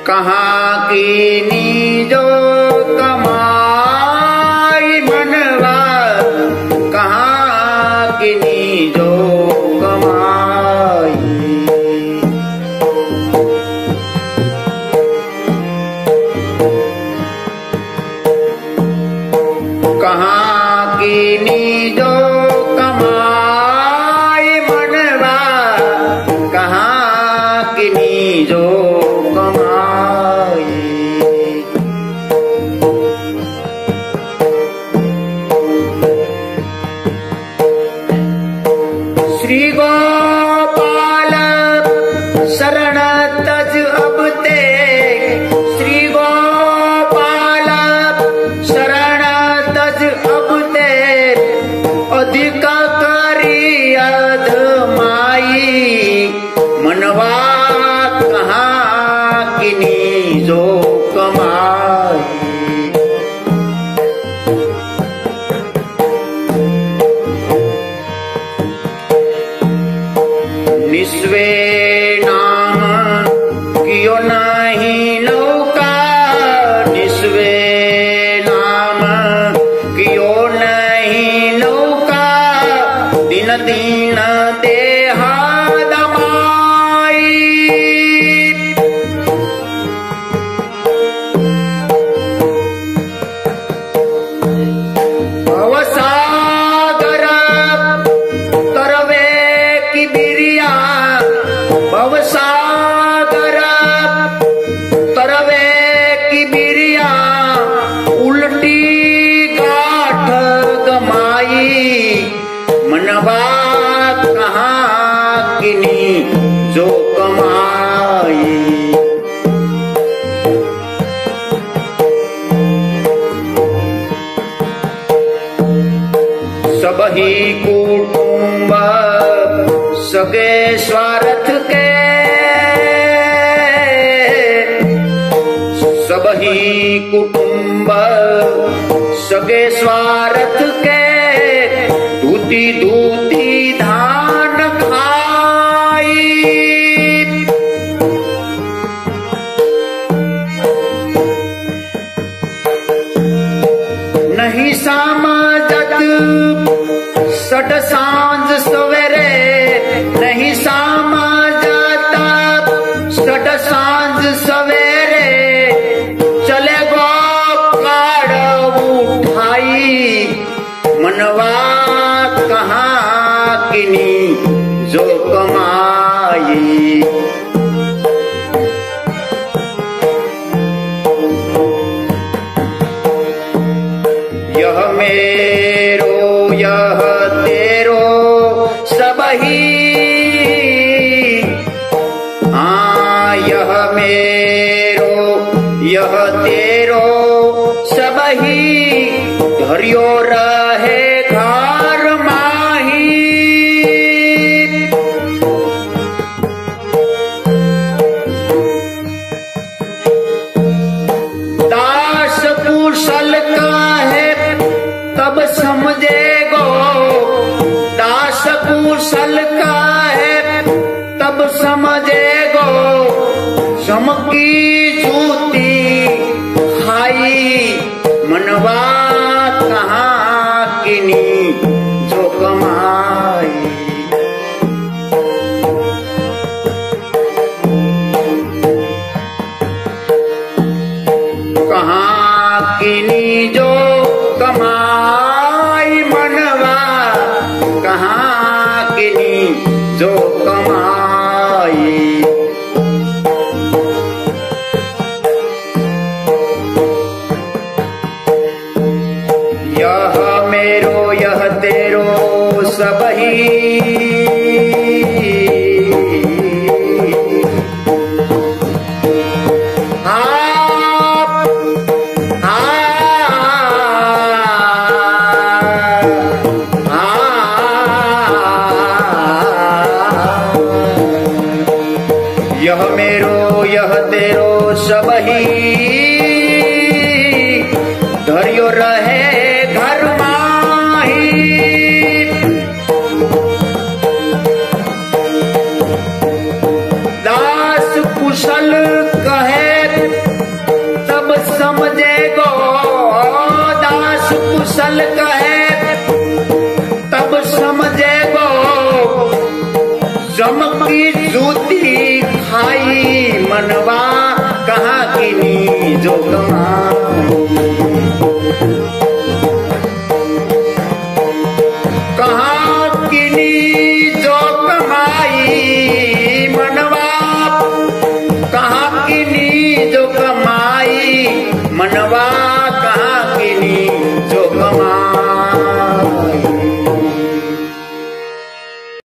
कहाँ की नीजो कमाई मनवा, कहाँ की नीजो कमाई। कहाँ की नीजो कमाई मनवा, कहाँ की नीजो श्री गोपाल शरण तज अब ते, श्री गोपाल शरण तज अब ते, अधिक करी अधमाई मनवा, कहाँ की नीजो कमाई। निस्वे नाम कियो नहीं नौका, निस्वे नाम कियो नहीं नौका, दिन दिन देहा दमाई। भवसागर तरवे की बिरिया, भवसागर तरवे की बिरिया, उल्टी गाठ गमाई मनवा, कहाँ की नीजो कमाई। सबही कुटुंब सगे स्वार्थ के, सबही कुटुंब सगे स्वार्थ के, दूती दूती धान खाई। नहीं समझत सट सांझ सवेरे, नहीं समझता सट सांझ सवेरे, चले गो काड़ उठाई मनवा, कहाँ की नीजो कमाई। यह मेरो यह तेरो सबही, हाँ यह मेरो यह तेरो सबही, धरियो रहे घर माही। दास कुशल का है तब समझेगो, दास कुशल का है तब समझेगो, समकी जूती खाई मनवा, कहाँ की नीजो कमाई। कहाँ की नीजो कमाई मनवा, कहाँ की नीजो कमाई। यह मेरो यह तेरो सबही, सबही धरियो रहे घर माही। दास कुशल कहे तब समझे गो, दास कुशल कहे तब समझे गो, चमकी जूती खाई मनवा कहाँ किनी जो कमाई। कहाँ किनी जो कमाई मनवा, कहाँ किनी जो कमाई मनवा